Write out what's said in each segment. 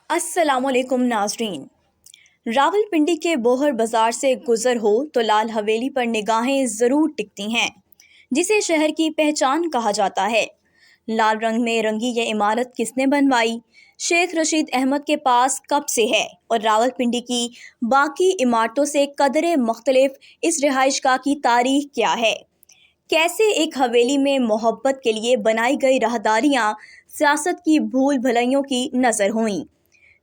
अस्सलाम वालेकुम नाजरीन। रावलपिंडी के बोहर बाजार से गुजर हो तो लाल हवेली पर निगाहें ज़रूर टिकती हैं, जिसे शहर की पहचान कहा जाता है। लाल रंग में रंगी ये इमारत किसने बनवाई, शेख रशीद अहमद के पास कब से है और रावलपिंडी की बाकी इमारतों से कदरे मुख्तलिफ इस रिहाइशगाह की तारीख क्या है। कैसे एक हवेली में मोहब्बत के लिए बनाई गई राहदारियाँ सियासत की भूल भलाइयों की नज़र हुईं।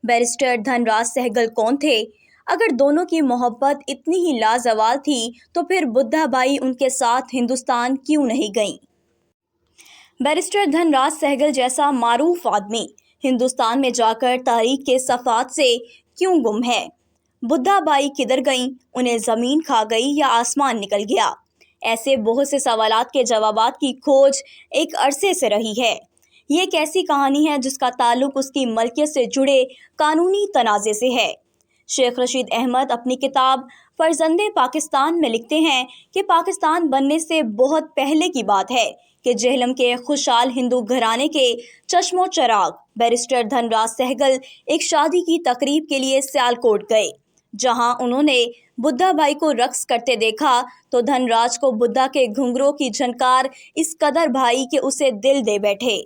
बैरिस्टर धनराज सहगल कौन थे? अगर दोनों की मोहब्बत इतनी ही लाजवाल थी तो फिर बुद्धा बाई उनके साथ हिंदुस्तान क्यों नहीं गईं? बैरिस्टर धनराज सहगल जैसा मारूफ आदमी हिंदुस्तान में जाकर तारीख के सफ़ात से क्यों गुम है? बुद्धा बाई किधर गईं? उन्हें ज़मीन खा गई या आसमान निकल गया? ऐसे बहुत से सवालात के जवाबात की खोज एक अरसे से रही है। ये एक ऐसी कहानी है जिसका ताल्लुक उसकी मलकियत से जुड़े कानूनी तनाज़े से है। शेख रशीद अहमद अपनी किताब फर्जंदे पाकिस्तान में लिखते हैं कि पाकिस्तान बनने से बहुत पहले की बात है कि जेहलम के खुशहाल हिंदू घराने के चश्मो चराग बैरिस्टर धनराज सहगल एक शादी की तकरीब के लिए सियालकोट गए। जहां उन्होंने बुद्धा बाई को रक्स करते देखा तो धनराज को बुद्धा के घुंघरों की झनकार इस कदर भाई कि उसे दिल दे बैठे।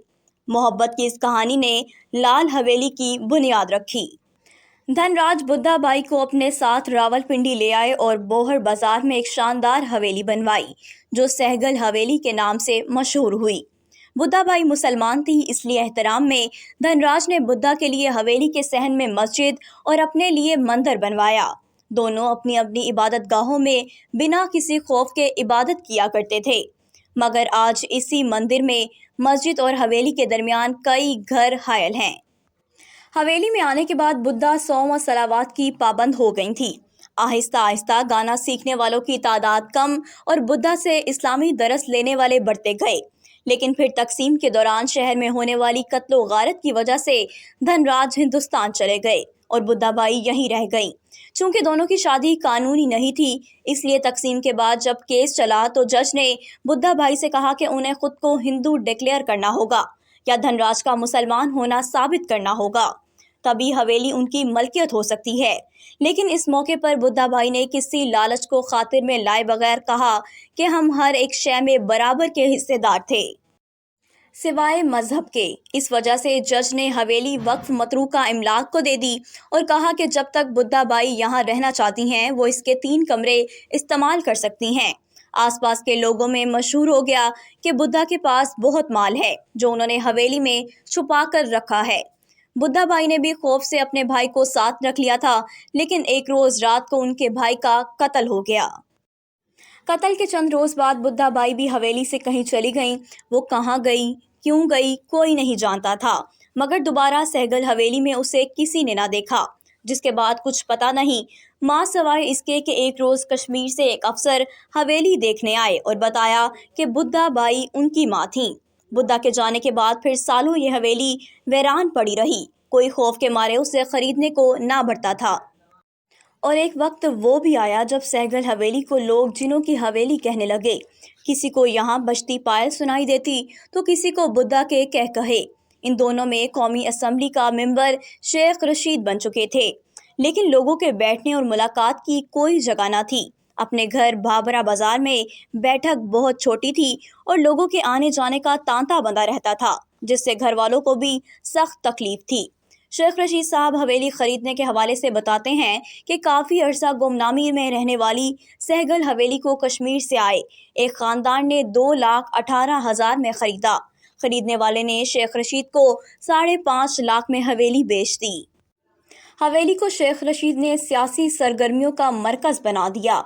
मोहब्बत की इस कहानी ने लाल हवेली की बुनियाद रखी। धनराज बुद्धा बाई को अपने साथ रावलपिंडी ले आए और बोहर बाजार में एक शानदार हवेली बनवाई जो सहगल हवेली के नाम से मशहूर हुई। बुद्धा बाई मुसलमान थी, इसलिए एहतराम में धनराज ने बुद्धा के लिए हवेली के सहन में मस्जिद और अपने लिए मंदिर बनवाया। दोनों अपनी अपनी इबादत गाहों में बिना किसी खौफ के इबादत किया करते थे, मगर आज इसी मंदिर में मस्जिद और हवेली के दरमियान कई घर हायल हैं। हवेली में आने के बाद बुद्धा सौम और सलावात की पाबंद हो गई थी। आहिस्ता आहिस्ता गाना सीखने वालों की तादाद कम और बुद्धा से इस्लामी दरस लेने वाले बढ़ते गए। लेकिन फिर तकसीम के दौरान शहर में होने वाली कत्लो गारत की वजह से धनराज हिंदुस्तान चले गए और बुद्धा बाई यहीं रह गईं। चूंकि दोनों की शादी कानूनी नहीं थी, इसलिए तकसीम के बाद जब केस चला तो जज ने बुद्धा बाई से कहा कि उन्हें खुद को हिंदू डिक्लेयर करना होगा या धनराज का मुसलमान होना साबित करना होगा, तभी हवेली उनकी मलकियत हो सकती है। लेकिन इस मौके पर बुद्धा बाई ने किसी लालच को खातिर में लाए बगैर कहा कि हम हर एक शय में बराबर के हिस्सेदार थे सिवाय मजहब के। इस वजह से जज ने हवेली वक्फ मतरूका इमलाक को दे दी और कहा कि जब तक बुद्धा बाई यहाँ रहना चाहती हैं वो इसके 3 कमरे इस्तेमाल कर सकती हैं। आसपास के लोगों में मशहूर हो गया कि बुद्धा के पास बहुत माल है जो उन्होंने हवेली में छुपा कर रखा है। बुद्धा बाई ने भी खौफ से अपने भाई को साथ रख लिया था, लेकिन एक रोज रात को उनके भाई का कत्ल हो गया। कत्ल के चंद रोज बाद बुद्धा बाई भी हवेली से कहीं चली गईं। वो कहाँ गई, क्यों गई, कोई नहीं जानता था, मगर दोबारा सहगल हवेली में उसे किसी ने ना देखा। जिसके बाद कुछ पता नहीं, माँ सवाए इसके कि एक रोज कश्मीर से एक अफसर हवेली देखने आए और बताया कि बुद्धा बाई उनकी माँ थी। बुद्धा के जाने के बाद फिर सालों ये हवेली वीरान पड़ी रही। कोई खौफ के मारे उसे खरीदने को ना बढ़ता था। और एक वक्त वो भी आया जब सहगल हवेली को लोग जिनों की हवेली कहने लगे। किसी को यहाँ बजती पायल सुनाई देती तो किसी को बुद्धा के कह कहे। इन दोनों में कौमी असम्बली का मेंबर शेख रशीद बन चुके थे, लेकिन लोगों के बैठने और मुलाकात की कोई जगह न थी। अपने घर बाबरा बाजार में बैठक बहुत छोटी थी और लोगों के आने जाने का तांता बंधा रहता था, जिससे घर वालों को भी सख्त तकलीफ थी। शेख रशीद साहब हवेली खरीदने के हवाले से बताते हैं कि काफ़ी अरसा गुमनामी में रहने वाली सहगल हवेली को कश्मीर से आए एक ख़ानदान ने 2,18,000 में ख़रीदा। खरीदने वाले ने शेख रशीद को 5.5 लाख में हवेली बेच दी। हवेली को शेख रशीद ने सियासी सरगर्मियों का मरकज़ बना दिया।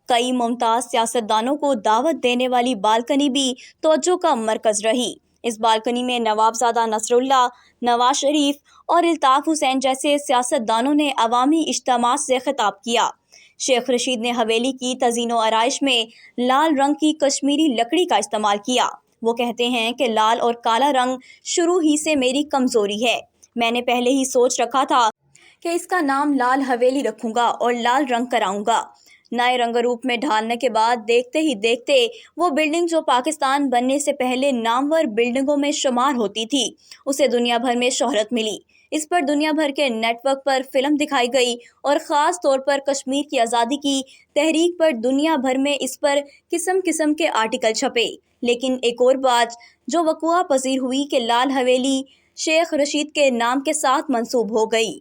कई मुमताज़ सियासतदानों को दावत देने वाली बालकनी भी तवज्जो का मरकज़ रही। इस बालकनी में नवाबजादा नसरुल्लाह, नवाज शरीफ और इल्ताफ़ हुसैन जैसे सियासतदानों ने अवामी इज्तिमात से खिताब किया। शेख रशीद ने हवेली की तज़ीन व आराइश में लाल रंग की कश्मीरी लकड़ी का इस्तेमाल किया। वो कहते हैं कि लाल और काला रंग शुरू ही से मेरी कमज़ोरी है। मैंने पहले ही सोच रखा था कि इसका नाम लाल हवेली रखूँगा और लाल रंग कराऊँगा। नए रंग रूप में ढालने के बाद देखते ही देखते वो बिल्डिंग जो पाकिस्तान बनने से पहले नामवर बिल्डिंगों में शुमार होती थी, उसे दुनिया भर में शोहरत मिली। اس پر دنیا بھر کے نیٹ ورک پر فلم دکھائی گئی اور خاص طور پر کشمیر کی آزادی کی تحریک پر دنیا بھر میں اس پر قسم قسم کے آرٹیکل چھپے۔ لیکن ایک اور بات جو وقوع پذیر ہوئی کہ لال حویلی شیخ رشید کے نام کے ساتھ منسوب ہو گئی۔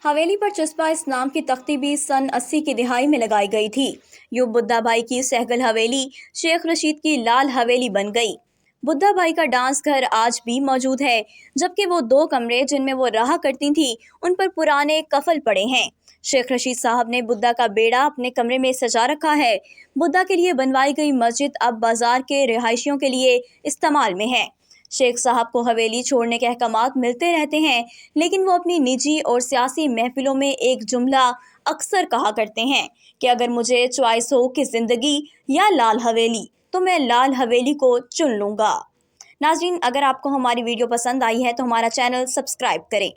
حویلی پر چسپاں اس نام کی تختی بھی سن 80 کی دہائی میں لگائی گئی تھی۔ یوں بدھا بھائی کی سہگل حویلی شیخ رشید کی لال حویلی بن گئی۔ بدھا بھائی کا ڈانس گھر آج بھی موجود ہے، جبکہ وہ 2 کمرے جن میں وہ رہا کرتی تھیں ان پر پرانے قفل پڑے ہیں۔ شیخ رشید صاحب نے بدھا کا بیڑا اپنے کمرے میں سجا رکھا ہے۔ بدھا کے لیے بنوائی گئی مسجد اب بازار کے رہائشیوں کے لیے استعمال میں ہے۔ شیخ صاحب کو حویلی چھوڑنے کے احکامات ملتے رہتے ہیں، لیکن وہ اپنی نجی اور سیاسی محفلوں میں ایک جملہ اکثر کہا کرتے ہیں کہ اگر مجھے چوائس ہو کہ زندگی یا لال حویلی تو میں لال حویلی کو چن لوں گا۔ ناظرین، اگر آپ کو ہماری ویڈیو پسند آئی ہے تو ہمارا چینل سبسکرائب کریں۔